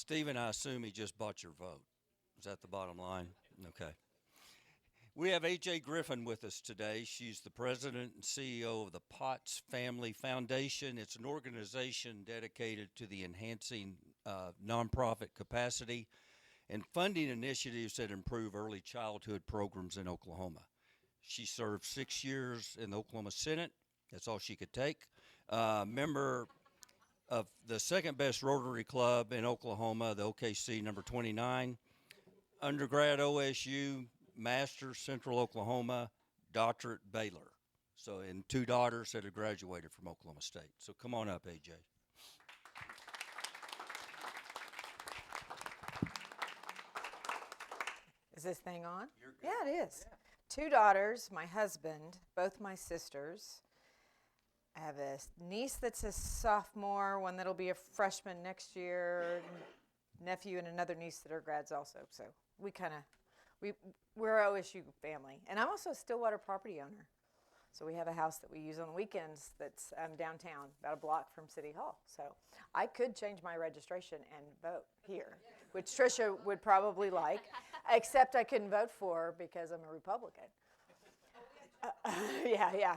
Stephen, I assume he just bought your vote. Is that the bottom line? Okay. We have AJ Griffin with us today. She's the president and CEO of the Potts Family Foundation. It's an organization dedicated to the enhancing nonprofit capacity and funding initiatives that improve early childhood programs in Oklahoma. She served 6 years in the Oklahoma Senate. That's all she could take. Member of the second best Rotary Club in Oklahoma, the OKC number 29. Undergrad OSU, Master's Central Oklahoma, Doctorate Baylor. So, and two daughters that have graduated from Oklahoma State. So come on up, AJ. Is this thing on? You're good. Yeah, it is. Yeah. Two daughters, my husband, both my sisters. I have a niece that's a sophomore, one that'll be a freshman next year, nephew and another niece that are grads also. So we're an OSU family. And I'm also a Stillwater property owner. So we have a house that we use on the weekends that's downtown, about a block from City Hall. So I could change my registration and vote here, which Tricia would probably like, except I couldn't vote for because I'm a Republican. Yeah.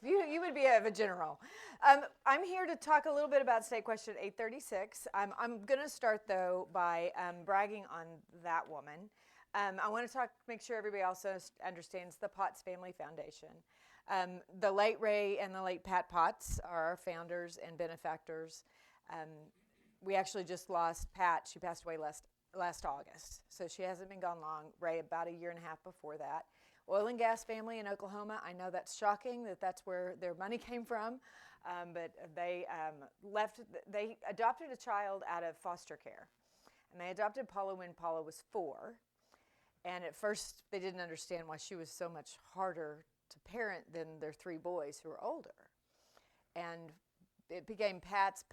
You would be a general. I'm here to talk a little bit about State Question 836. I'm going to start, though, by bragging on that woman. I want to make sure everybody also understands the Potts Family Foundation. The late Ray and the late Pat Potts are our founders and benefactors. We actually just lost Pat. She passed away last August, so she hasn't been gone long. Ray about a year and a half before that. Oil and gas family in Oklahoma. I know that's shocking that's where their money came from, but they they adopted a child out of foster care. And they adopted Paula when Paula was 4. And at first, they didn't understand why she was so much harder to parent than their 3 boys who were older. And it became Pat's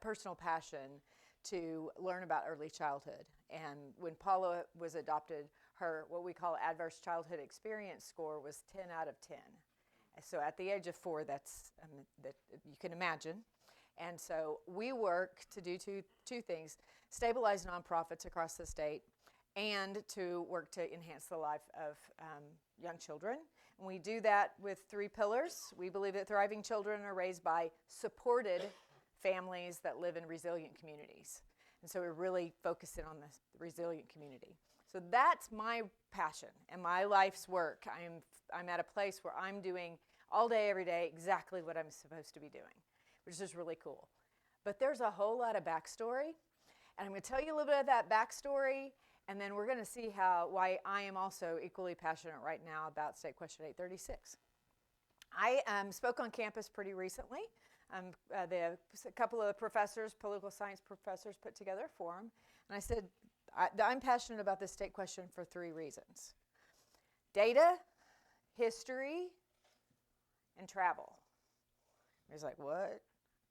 personal passion to learn about early childhood. And when Paula was adopted, her what we call adverse childhood experience score was 10 out of 10. So at the age of 4, that's that you can imagine. And so we work to do two things: stabilize nonprofits across the state, and to work to enhance the life of young children. And we do that with 3 pillars. We believe that thriving children are raised by supported families that live in resilient communities. And so we're really focusing on the resilient community. So that's my passion and my life's work. I'm at a place where I'm doing all day, every day, exactly what I'm supposed to be doing, which is really cool. But there's a whole lot of backstory, and I'm going to tell you a little bit of that backstory, and then we're going to see why I am also equally passionate right now about State Question 836. I spoke on campus pretty recently. A couple of professors, political science professors, put together a forum, and I said, I'm passionate about this state question for 3 reasons: data, history, and travel. He's like, what?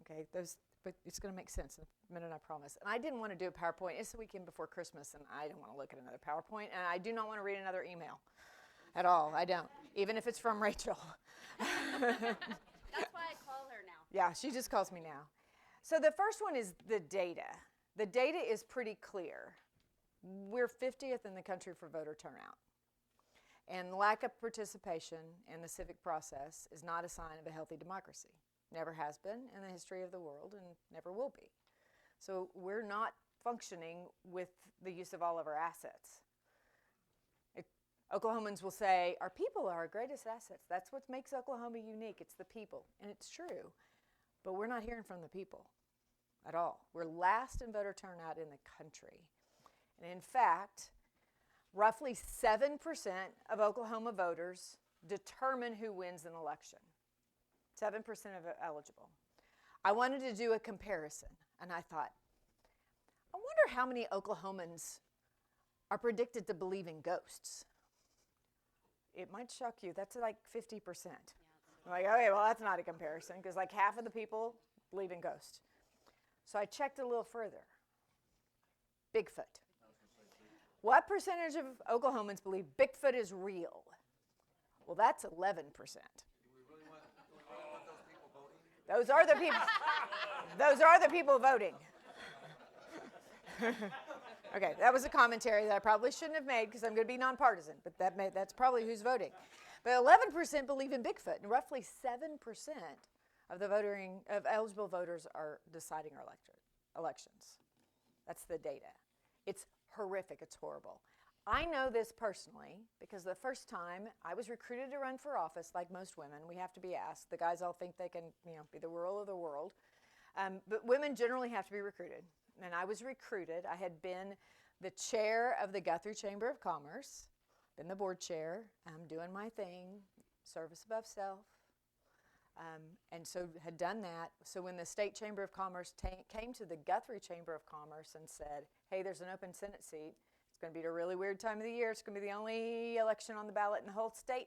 Okay, but it's going to make sense in a minute, I promise. And I didn't want to do a PowerPoint. It's the weekend before Christmas, and I don't want to look at another PowerPoint, and I do not want to read another email at all. I don't, even if it's from Rachel. That's why I call her now. Yeah, she just calls me now. So the first one is the data. The data is pretty clear. We're 50th in the country for voter turnout. And lack of participation in the civic process is not a sign of a healthy democracy. Never has been in the history of the world and never will be. So we're not functioning with the use of all of our assets. Oklahomans will say, our people are our greatest assets. That's what makes Oklahoma unique. It's the people. And it's true. But we're not hearing from the people at all. We're last in voter turnout in the country. And in fact, roughly 7% of Oklahoma voters determine who wins an election. 7% of eligible. I wanted to do a comparison, and I thought, I wonder how many Oklahomans are predicted to believe in ghosts. It might shock you. That's like 50%. I'm like, okay, well, that's not a comparison, because like half of the people believe in ghosts. So I checked a little further. Bigfoot. What percentage of Oklahomans believe Bigfoot is real? Well, that's 11%. Those are the people. Those are the people voting. Okay, that was a commentary that I probably shouldn't have made because I'm going to be nonpartisan, but that's probably who's voting. But 11% believe in Bigfoot, and roughly 7% of eligible voters are deciding our elections. That's the data. It's horrific. It's horrible. I know this personally because the first time I was recruited to run for office, like most women, we have to be asked. The guys all think they can, be the ruler of the world. But women generally have to be recruited. And I was recruited. I had been the chair of the Guthrie Chamber of Commerce, been the board chair, doing my thing, service above self. And so had done that. So when the State Chamber of Commerce came to the Guthrie Chamber of Commerce and said, hey, there's an open Senate seat. It's going to be a really weird time of the year. It's going to be the only election on the ballot in the whole state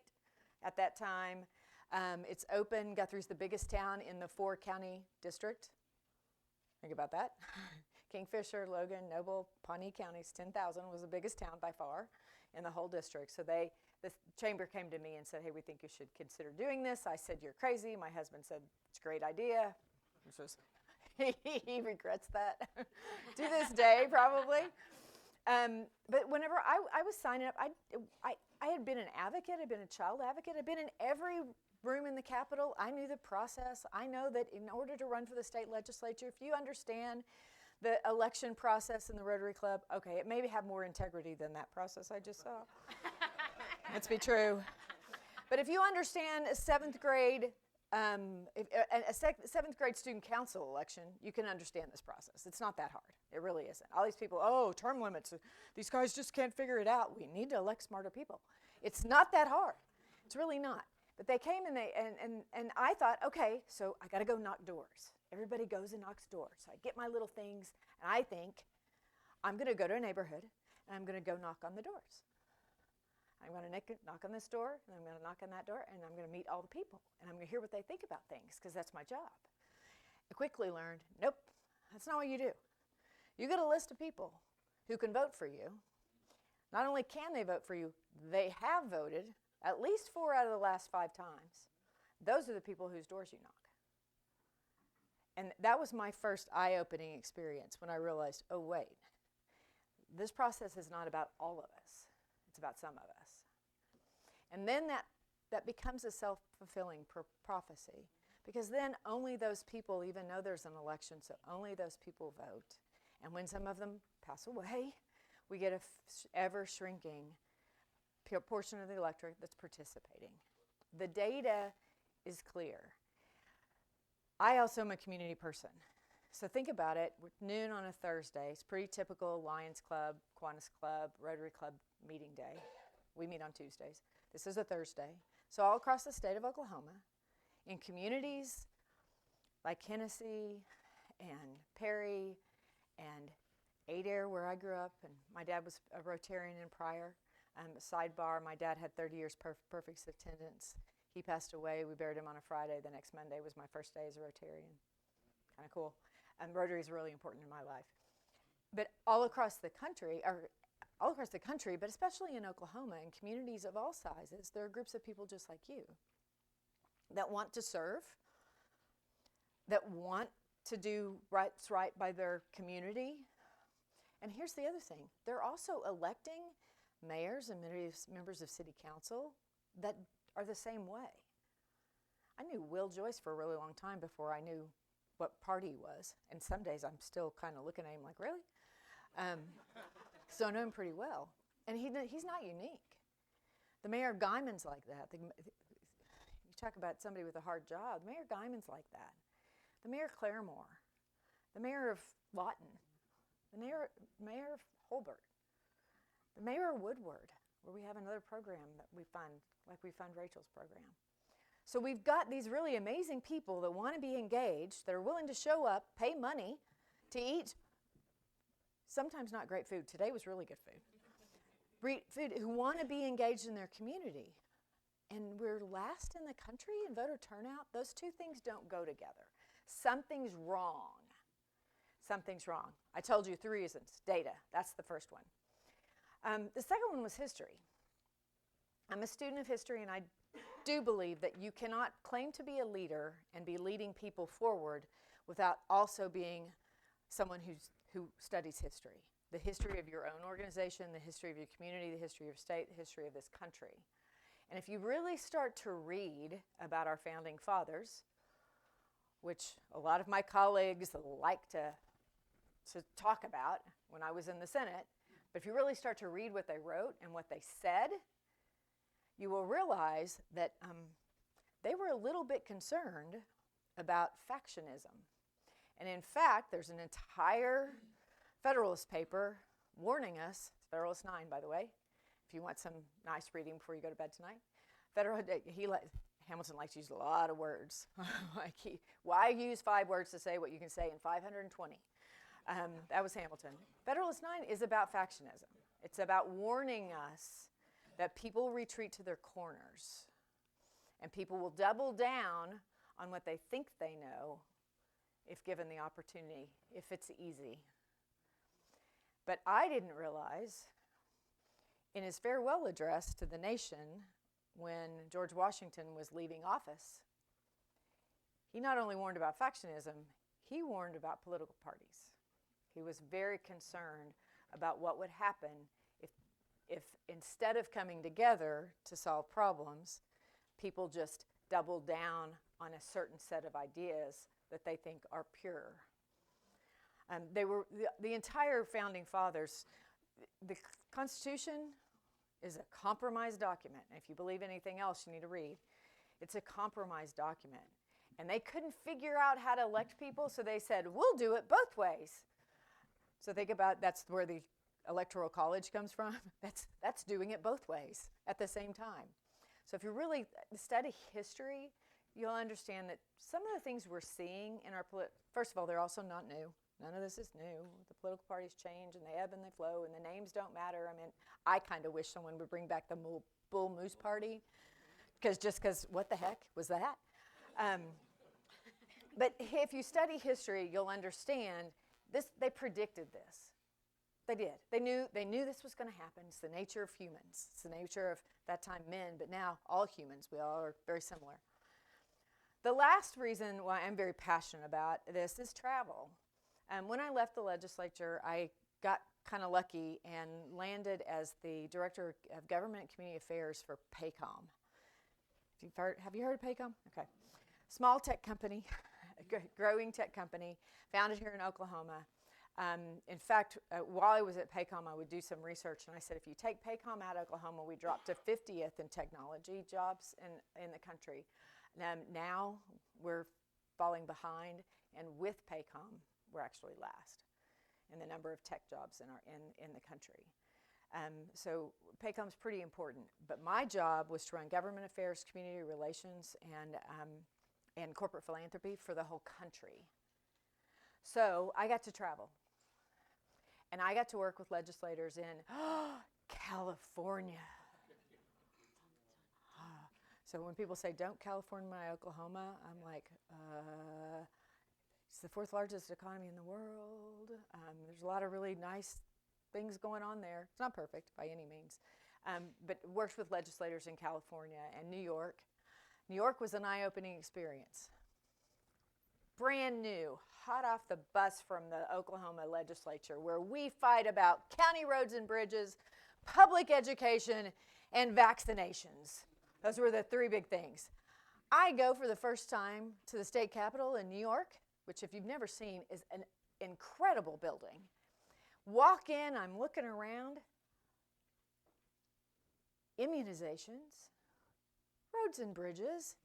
at that time. It's open. Guthrie's the biggest town in the 4-county district. Think about that. Kingfisher, Logan, Noble, Pawnee counties, 10,000 was the biggest town by far in the whole district. So the chamber came to me and said, hey, we think you should consider doing this. I said, you're crazy. My husband said, it's a great idea. He regrets that to this day, probably. But whenever I was signing up, I had been an advocate. I'd been a child advocate. I'd been in every room in the Capitol. I knew the process. I know that in order to run for the state legislature, if you understand the election process in the Rotary Club, okay, it maybe have more integrity than that process I just saw. Let's be true. But if you understand a seventh grade student council election, you can understand this process. It's not that hard. It really isn't. All these people, term limits. These guys just can't figure it out. We need to elect smarter people. It's not that hard. It's really not. But they came and I thought, okay, so I got to go knock doors. Everybody goes and knocks doors. So I get my little things, and I think I'm going to go to a neighborhood, and I'm going to go knock on the doors. I'm going to knock on this door, and I'm going to knock on that door, and I'm going to meet all the people, and I'm going to hear what they think about things, because that's my job. I quickly learned, nope, that's not what you do. You get a list of people who can vote for you. Not only can they vote for you, they have voted at least 4 out of the last 5 times. Those are the people whose doors you knock. And that was my first eye-opening experience when I realized, oh, wait, this process is not about all of us. It's about some of us. And then that becomes a self-fulfilling prophecy, because then only those people even know there's an election, so only those people vote. And when some of them pass away, we get an ever-shrinking portion of the electorate that's participating. The data is clear. I also am a community person. So think about it. We're noon on a Thursday. It's pretty typical Lions Club, Kiwanis Club, Rotary Club meeting day. We meet on Tuesdays. This is a Thursday. So all across the state of Oklahoma, in communities like Hennessy and Perry and Adair, where I grew up, and my dad was a Rotarian in Pryor. Sidebar, my dad had 30 years perfect attendance. He passed away. We buried him on a Friday. The next Monday was my first day as a Rotarian. Kind of cool. And Rotary is really important in my life. But all across the country, but especially in Oklahoma, in communities of all sizes, there are groups of people just like you that want to serve, that want to do what's right by their community. And here's the other thing. They're also electing mayors and members of city council that are the same way. I knew Will Joyce for a really long time before I knew what party he was. And some days I'm still kind of looking at him like, really? So I know him pretty well. And he's not unique. The mayor of Guyman's like that. You talk about somebody with a hard job. Mayor Guyman's like that. The mayor of Claremore. The mayor of Lawton. The mayor of Holbert. The mayor of Woodward, where we have another program that we fund, like we fund Rachel's program. So we've got these really amazing people that want to be engaged, that are willing to show up, pay money to eat sometimes not great food. Today was really good food. Food who want to be engaged in their community. And we're last in the country in voter turnout. Those two things don't go together. Something's wrong. Something's wrong. I told you 3 reasons. Data, that's the first one. The second one was history. I'm a student of history, and I do believe that you cannot claim to be a leader and be leading people forward without also being someone who studies history, the history of your own organization, the history of your community, the history of your state, the history of this country. And if you really start to read about our founding fathers, which a lot of my colleagues like to talk about when I was in the Senate, but if you really start to read what they wrote and what they said, you will realize that they were a little bit concerned about factionism. And in fact, there's an entire Federalist paper warning us, it's Federalist 9, by the way, if you want some nice reading before you go to bed tonight. Hamilton likes to use a lot of words. Why use 5 words to say what you can say in 520? That was Hamilton. Federalist 9 is about factionism. It's about warning us that people retreat to their corners, and people will double down on what they think they know if given the opportunity, if it's easy. But I didn't realize, in his farewell address to the nation when George Washington was leaving office, he not only warned about factionism, he warned about political parties. He was very concerned about what would happen if instead of coming together to solve problems, people just double down on a certain set of ideas that they think are pure. They were the entire founding fathers. The Constitution is a compromise document. And if you believe anything else, you need to read. It's a compromise document. And they couldn't figure out how to elect people, so they said, we'll do it both ways. So think about, that's where the Electoral College comes from. That's doing it both ways at the same time. So if you really study history, you'll understand that some of the things we're seeing in our first of all, they're also not new. None of this is new. The political parties change, and they ebb and they flow, and the names don't matter. I mean, I kind of wish someone would bring back the Bull Moose Party, because what the heck was that? But if you study history, you'll understand this. They predicted this. They did. They knew this was going to happen. It's the nature of humans. It's the nature of that time men, but now all humans. We all are very similar. The last reason why I'm very passionate about this is travel. When I left the legislature, I got kind of lucky and landed as the Director of Government and Community Affairs for PACOM. Have you heard of PACOM? Okay. Small tech company, growing tech company, founded here in Oklahoma. In fact, while I was at PACOM, I would do some research, and I said, if you take PACOM out of Oklahoma, we dropped to 50th in technology jobs in the country. Now we're falling behind, and with PACOM, we're actually last in the number of tech jobs in the country. So PACOM's pretty important. But my job was to run government affairs, community relations, and corporate philanthropy for the whole country. So I got to travel. And I got to work with legislators in California. So when people say, don't California my Oklahoma, I'm like, it's the 4th largest economy in the world. There's a lot of really nice things going on there. It's not perfect by any means. But worked with legislators in California and New York. New York was an eye-opening experience. Brand new, hot off the bus from the Oklahoma legislature, where we fight about county roads and bridges, public education, and vaccinations. Those were the 3 big things. I go for the first time to the state capitol in New York, which if you've never seen is an incredible building. Walk in, I'm looking around. Immunizations, roads and bridges,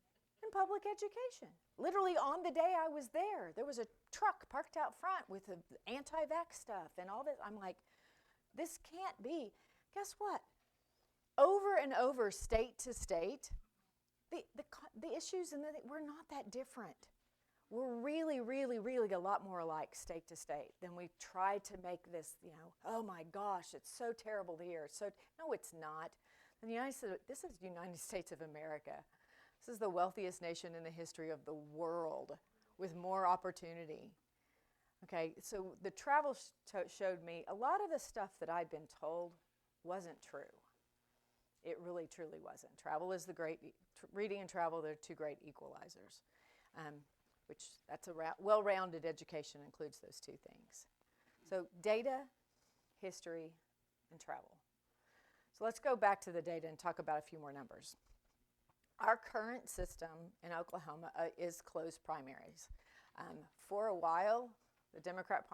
and public education. Literally on the day I was there was a truck parked out front with the anti-vax stuff and all this. I'm like, this can't be. Guess what? Over and over, state to state, the issues we're not that different. We're really, really, really a lot more alike state to state than we try to make this, oh my gosh, it's so terrible here. No, it's not. This is the United States of America. This is the wealthiest nation in the history of the world with more opportunity. Okay, so the travel showed me a lot of the stuff that I'd been told wasn't true. It really, truly wasn't. Travel is reading and travel, they're 2 great equalizers. which that's a well-rounded education includes those two things. So data, history, and travel. So let's go back to the data and talk about a few more numbers. Our current system in Oklahoma is closed primaries. For a while, the Democrat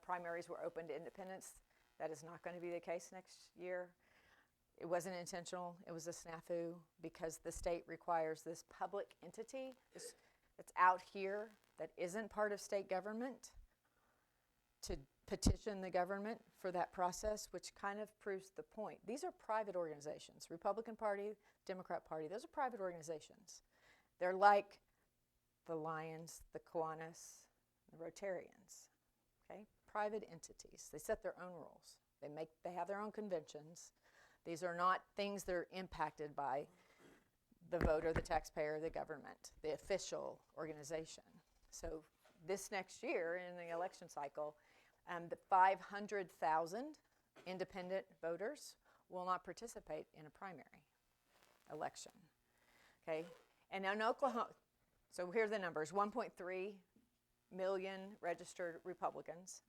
primaries were open to independents. That is not going to be the case next year. It wasn't intentional. It was a snafu because the state requires this public entity that's out here that isn't part of state government to petition the government for that process, which kind of proves the point. These are private organizations. Republican Party, Democrat Party, those are private organizations. They're like the Lions, the Kiwanis, the Rotarians, okay? Private entities. They set their own rules. They have their own conventions. These are not things that are impacted by the voter, the taxpayer, the government, the official organization. So this next year in the election cycle, the 500,000 independent voters will not participate in a primary election. Okay, and now in Oklahoma, so here are the numbers: 1.3 million registered Republicans,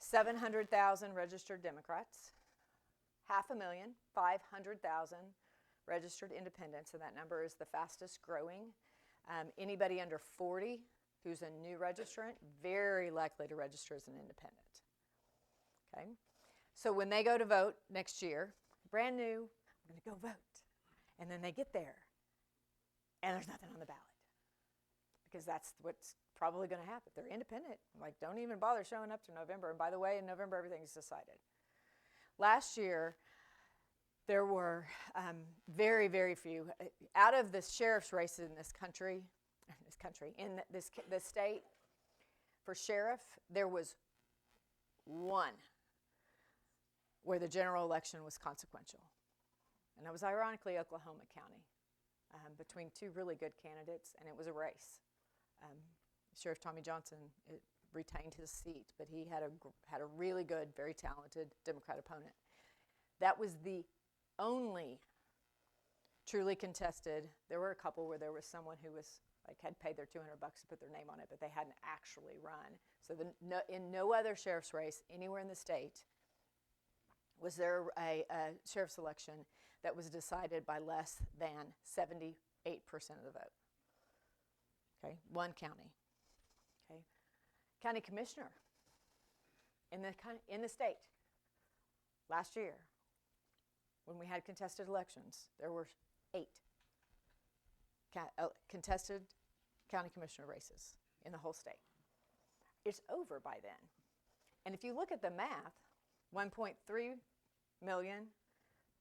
700,000 registered Democrats, 500,000 registered independents, and that number is the fastest growing. Anybody under 40 who's a new registrant, very likely to register as an independent. Okay, so when they go to vote next year, brand new, I'm going to go vote. And then they get there, and there's nothing on the ballot. Because that's what's probably going to happen. They're independent. Like, don't even bother showing up to November. And by the way, in November, everything's decided. Last year, there were very, very few. Out of the sheriff's races in this state, for sheriff, there was one where the general election was consequential. And that was ironically Oklahoma County, between two really good candidates, and it was a race. Sheriff Tommy Johnson retained his seat, but he had a really good, very talented Democrat opponent. That was the only truly contested. There were a couple where there was someone who was had paid their $200 to put their name on it, but they hadn't actually run. So in no other sheriff's race anywhere in the state was there a sheriff's election that was decided by less than 78% of the vote. Okay, one county. Okay, county commissioner in the state last year, when we had contested elections, there were 8 contested county commissioner races in the whole state. It's over by then. And if you look at the math, 1.3 million,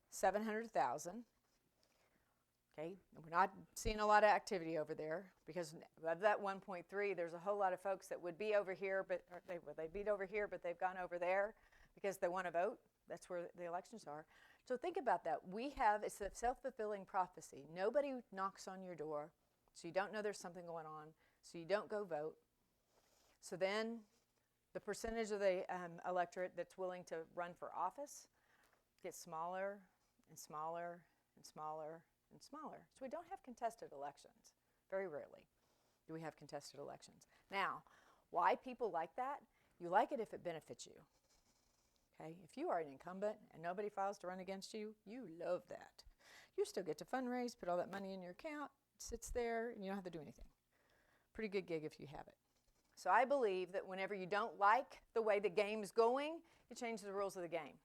700,000. Okay, we're not seeing a lot of activity over there because of that 1.3, there's a whole lot of folks that would be over here, but they'd be over here, but they've gone over there because they want to vote. That's where the elections are. So think about that. It's a self-fulfilling prophecy. Nobody knocks on your door, so you don't know there's something going on, so you don't go vote. So then the percentage of the electorate that's willing to run for office gets smaller and smaller and smaller and smaller. So we don't have contested elections. Very rarely do we have contested elections. Now, why people like that? You like it if it benefits you. Okay, if you are an incumbent and nobody files to run against you, you love that. You still get to fundraise, put all that money in your account, it sits there, and you don't have to do anything. Pretty good gig if you have it. So I believe that whenever you don't like the way the game's going, you change the rules of the game.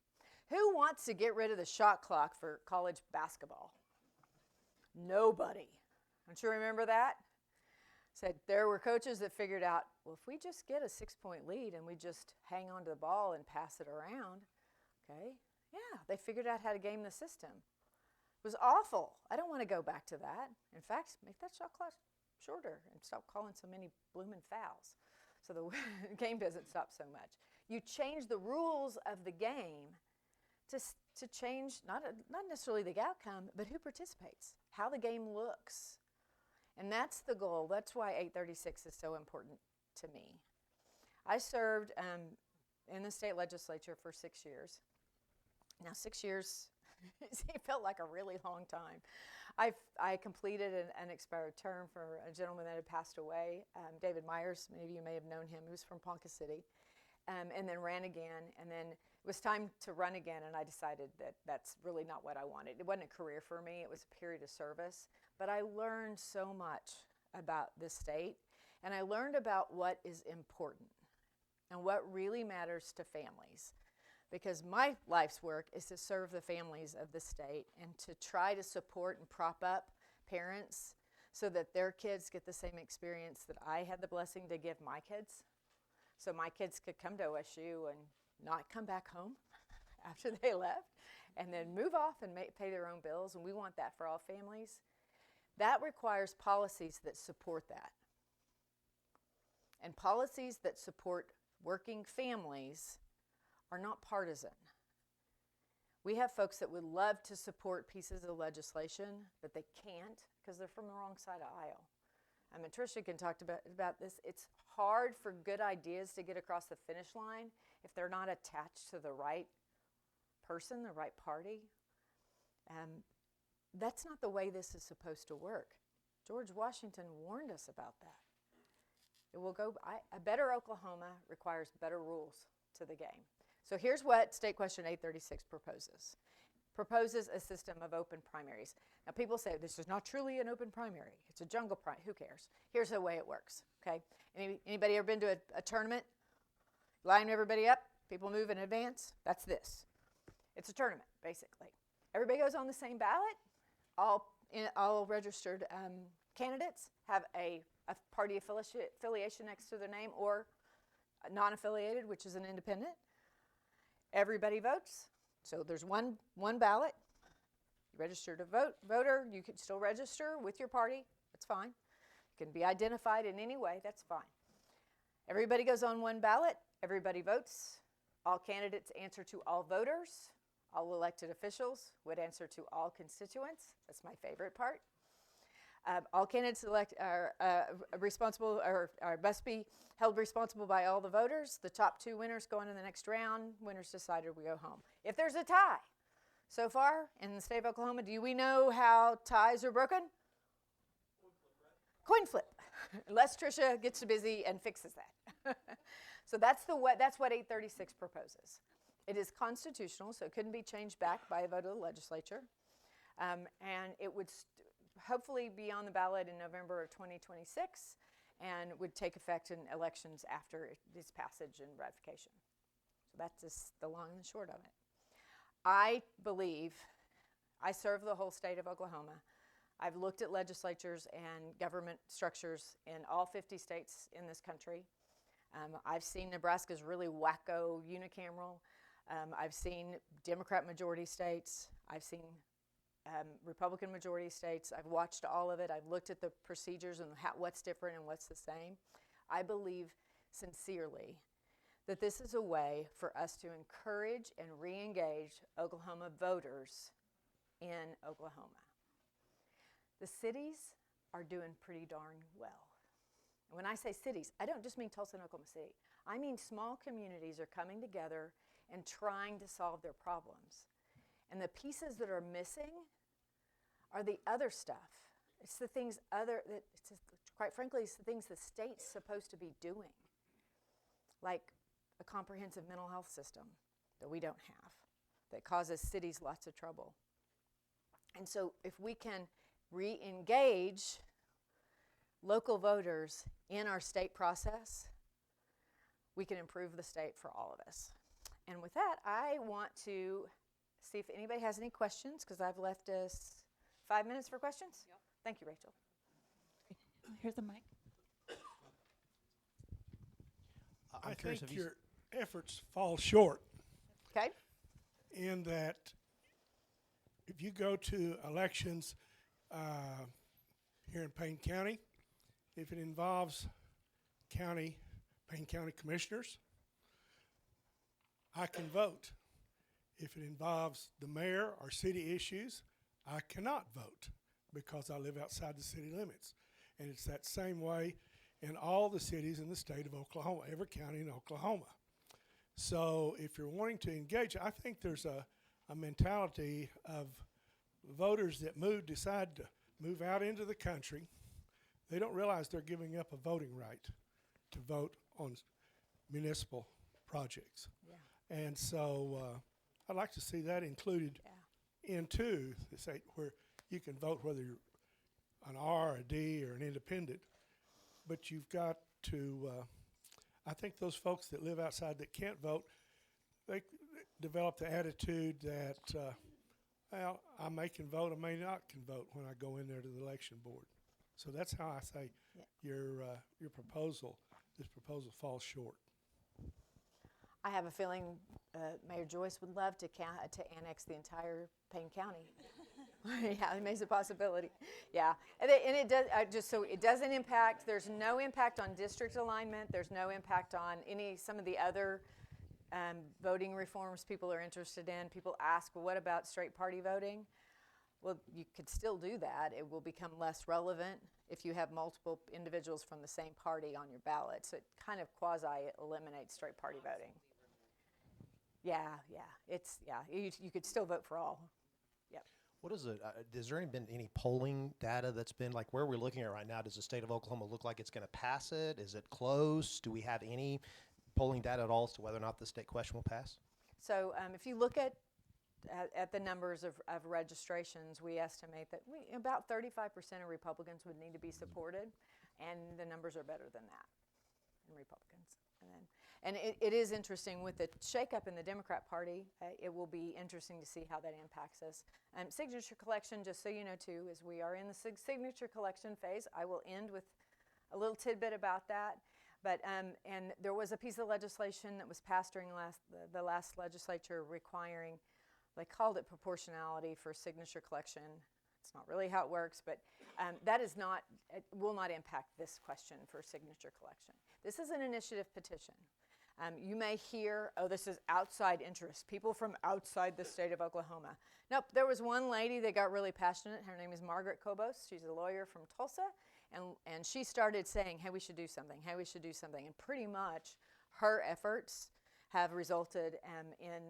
Who wants to get rid of the shot clock for college basketball? Nobody. Don't you remember that? Said there were coaches that figured out, well, if we just get a 6-point lead and we just hang on to the ball and pass it around, okay, yeah, they figured out how to game the system. It was awful. I don't want to go back to that. In fact, make that shot clock shorter and stop calling so many bloomin' fouls so the game doesn't stop so much. You change the rules of the game to change not necessarily the outcome, but who participates, how the game looks. And that's the goal. That's why 836 is so important to me. I served in the state legislature for 6 years. Now, 6 years It felt like a really long time. I completed an expired term for a gentleman that had passed away, David Myers. Many of you may have known him. He was from Ponca City, and then ran again. And then it was time to run again, and I decided that that's really not what I wanted. It wasn't a career for me. It was a period of service. But I learned so much about this state, and I learned about what is important and what really matters to families. Because my life's work is to serve the families of the state and to try to support and prop up parents so that their kids get the same experience that I had the blessing to give my kids. So my kids could come to OSU and not come back home after they left and then move off and pay their own bills. And we want that for all families. That requires policies that support that. And policies that support working families are not partisan. We have folks that would love to support pieces of legislation, but they can't because they're from the wrong side of the aisle. And Tricia can talk about this. It's hard for good ideas to get across the finish line if they're not attached to the right person, the right party. That's not the way this is supposed to work. George Washington warned us about that. A better Oklahoma requires better rules to the game. So here's what State Question 836 proposes. Proposes a system of open primaries. Now people say this is not truly an open primary. It's a jungle primary. Who cares? Here's the way it works, okay? Anybody ever been to a tournament? Line everybody up, people move in advance? That's this. It's a tournament, basically. Everybody goes on the same ballot. All registered candidates have a party affiliation next to their name, or non-affiliated, which is an independent. Everybody votes. So there's one ballot. You registered a voter. You can still register with your party. That's fine. You can be identified in any way. That's fine. Everybody goes on one ballot. Everybody votes. All candidates answer to all voters. All elected officials would answer to all constituents. That's my favorite part. All candidates are responsible or must be held responsible by all the voters. The top two winners go on in the next round. Winners decided, we go home. If there's a tie, so far in the state of Oklahoma, do we know how ties are broken? Coin flip. Unless Tricia gets busy and fixes that. So that's what 836 proposes. It is constitutional, so it couldn't be changed back by a vote of the legislature. And it would hopefully be on the ballot in November of 2026 and would take effect in elections after its passage and ratification. So that's just the long and the short of it. I believe, I serve the whole state of Oklahoma. I've looked at legislatures and government structures in all 50 states in this country. I've seen Nebraska's really wacko unicameral. I've seen Democrat majority states. I've seen Republican majority states. I've watched all of it. I've looked at the procedures and what's different and what's the same. I believe sincerely that this is a way for us to encourage and re-engage Oklahoma voters in Oklahoma. The cities are doing pretty darn well. And when I say cities, I don't just mean Tulsa and Oklahoma City. I mean small communities are coming together and trying to solve their problems. And the pieces that are missing are the other stuff. It's the things quite frankly, it's the things the state's supposed to be doing. Like a comprehensive mental health system that we don't have, that causes cities lots of trouble. And so if we can re-engage local voters in our state process, we can improve the state for all of us. And with that, I want to see if anybody has any questions, because I've left us 5 minutes for questions. Yep. Thank you, Rachel. Here's the mic. I think your efforts fall short Okay. in that if you go to elections here in Payne County, if it involves Payne County commissioners, I can vote. If it involves the mayor or city issues, I cannot vote because I live outside the city limits. And it's that same way in all the cities in the state of Oklahoma, every county in Oklahoma. So if you're wanting to engage, I think there's a a mentality of voters that decide to move out into the country. They don't realize they're giving up a voting right to vote on municipal projects. Yeah. And so I'd like to see that included into the state where you can vote whether you're an R, a D, or an independent. But you've got to, I think those folks that live outside that can't vote, they develop the attitude that, well, I may can vote, I may not can vote when I go in there to the election board. So that's how I say your proposal, this proposal falls short. I have a feeling Mayor Joyce would love to annex the entire Payne County. Yeah, it makes a possibility. Yeah, and it does. Just so it doesn't impact. There's no impact on district alignment. There's no impact on some of the other voting reforms people are interested in. People ask, well, what about straight party voting? Well, you could still do that. It will become less relevant if you have multiple individuals from the same party on your ballot. So it kind of quasi-eliminates straight party voting. Yeah. You could still vote for all. Yep. What is it? Has there been any polling data that's been like where we're looking at right now? Does the state of Oklahoma look like it's going to pass it? Is it close? Do we have any polling data at all as to whether or not the state question will pass? So if you look at the numbers of registrations, we estimate that about 35% of Republicans would need to be supported, and the numbers are better than that in Republicans. And it is interesting with the shakeup in the Democrat Party. It will be interesting to see how that impacts us. Signature collection, just so you know too, is we are in the signature collection phase. I will end with a little tidbit about that. But and there was a piece of legislation that was passed during the last legislature requiring, they called it proportionality for signature collection. It's not really how it works, but that is not, it will not impact this question for signature collection. This is an initiative petition. You may hear, oh, this is outside interest, people from outside the state of Oklahoma. Nope, there was one lady that got really passionate. Her name is Margaret Kobos. She's a lawyer from Tulsa, and she started saying, hey, we should do something, hey, we should do something. And pretty much her efforts have resulted in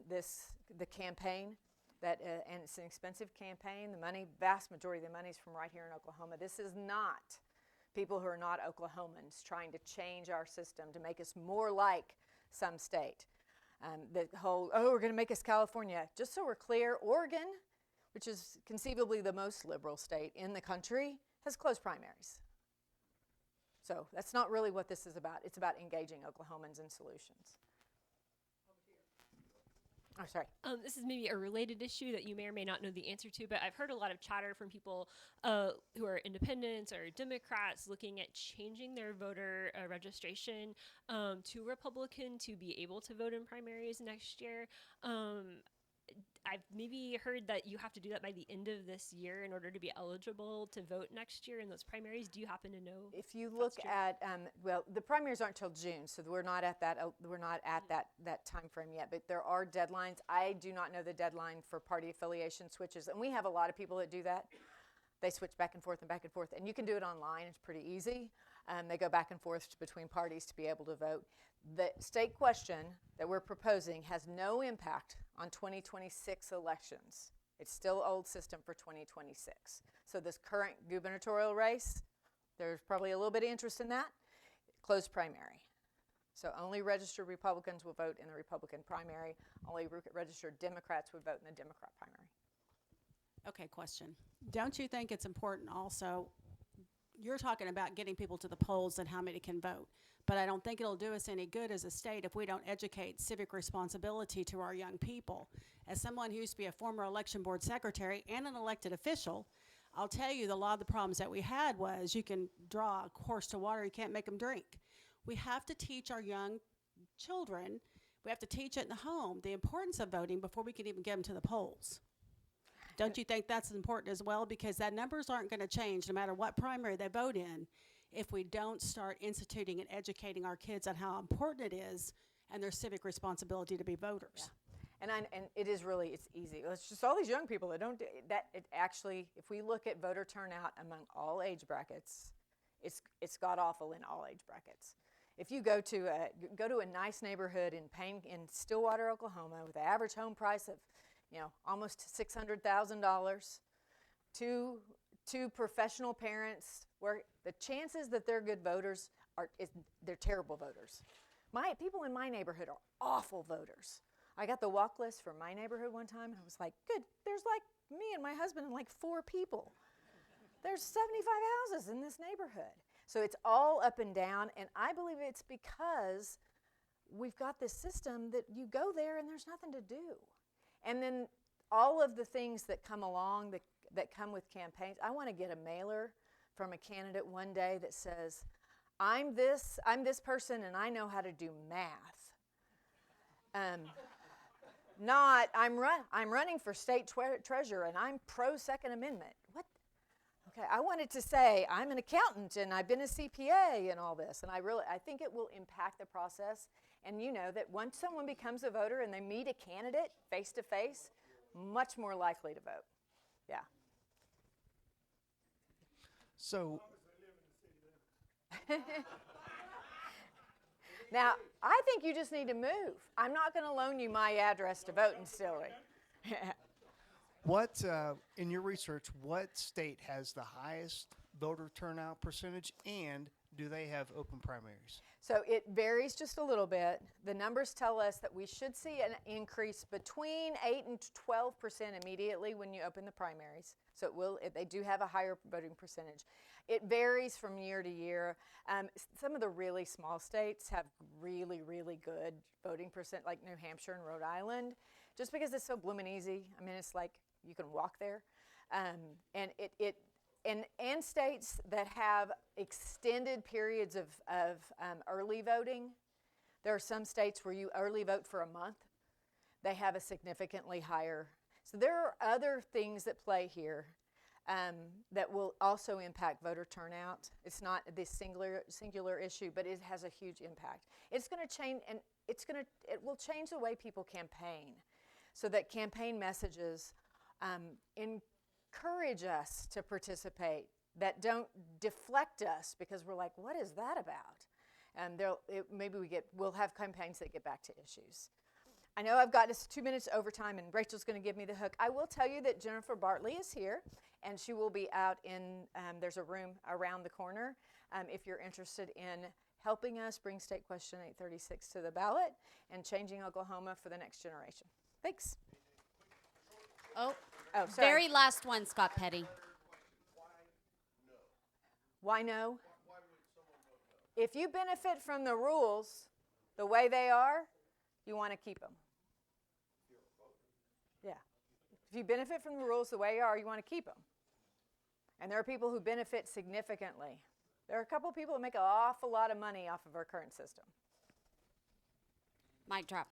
the campaign, and it's an expensive campaign. The money, vast majority of the money is from right here in Oklahoma. This is not people who are not Oklahomans trying to change our system to make us more like some state. The whole, oh, we're going to make us California. Just so we're clear, Oregon, which is conceivably the most liberal state in the country, has closed primaries. So that's not really what this is about. It's about engaging Oklahomans in solutions. Oh, sorry. This is maybe a related issue that you may or may not know the answer to, but I've heard a lot of chatter from people who are independents or Democrats looking at changing their voter registration to Republican to be able to vote in primaries next year. I've maybe heard that you have to do that by the end of this year in order to be eligible to vote next year in those primaries. Do you happen to know? If you look at, well, the primaries aren't till June, so we're not at that. That time frame yet. But there are deadlines. I do not know the deadline for party affiliation switches, and we have a lot of people that do that. They switch back and forth, and you can do it online. It's pretty easy. They go back and forth between parties to be able to vote. The state question that we're proposing has no impact on 2026 elections. It's still old system for 2026. So this current gubernatorial race, there's probably a little bit of interest in that. Closed primary. So only registered Republicans will vote in the Republican primary. Only registered Democrats would vote in the Democrat primary. Okay, question. Don't you think it's important also, you're talking about getting people to the polls and how many can vote, but I don't think it'll do us any good as a state if we don't educate civic responsibility to our young people. As someone who used to be a former election board secretary and an elected official, I'll tell you a lot of the problems that we had was you can draw a horse to water, you can't make them drink. We have to teach our young children, we have to teach it in the home, the importance of voting before we can even get them to the polls. Don't you think that's important as well? Because that numbers aren't going to change no matter what primary they vote in if we don't start instituting and educating our kids on how important it is and their civic responsibility to be voters. Yeah. And it is really, it's easy. It's just all these young people that don't do that. It actually, if we look at voter turnout among all age brackets, it's god awful in all age brackets. If you go to a nice neighborhood in Stillwater, Oklahoma, with an average home price of almost $600,000, two professional parents, where the chances that they're good voters they're terrible voters. People in my neighborhood are awful voters. I got the walk list for my neighborhood one time, and I was like, good, there's like me and my husband and like 4 people. There's 75 houses in this neighborhood. So it's all up and down, and I believe it's because we've got this system that you go there and there's nothing to do. And then all of the things that come along that come with campaigns. I want to get a mailer from a candidate one day that says, I'm this person and I know how to do math. Not, I'm running for state treasurer and I'm pro Second Amendment. What? Okay, I wanted to say I'm an accountant and I've been a CPA and all this, and I think it will impact the process. And you know that once someone becomes a voter and they meet a candidate face to face, much more likely to vote. Yeah. So, Now, I think you just need to move. I'm not going to loan you my address to vote in Stillery. what in your research, what state has the highest voter turnout percentage, and do they have open primaries? So it varies just a little bit. The numbers tell us that we should see an increase between 8 and 12% immediately when you open the primaries. So they do have a higher voting percentage. It varies from year to year. Some of the really small states have really, really good voting percent, like New Hampshire and Rhode Island, just because it's so blooming easy. I mean, it's like you can walk there. And states that have extended periods of early voting, there are some states where you early vote for a month. They have a significantly higher. So there are other things that play here that will also impact voter turnout. It's not this singular issue, but it has a huge impact. It's going to change, and it will change the way people campaign, so that campaign messages encourage us to participate, that don't deflect us because we're like, what is that about? And we'll have campaigns that get back to issues. I know I've got just 2 minutes overtime, and Rachel's going to give me the hook. I will tell you that Jennifer Bartley is here, and she will be out in, there's a room around the corner if you're interested in helping us bring State Question 836 to the ballot and changing Oklahoma for the next generation. Thanks. Oh, sorry. very last one, Scott Petty. Why no? If you benefit from the rules the way they are, you want to keep them. Yeah. If you benefit from the rules the way they are, you want to keep them. And there are people who benefit significantly. There are a couple of people that make an awful lot of money off of our current system. Mic drop.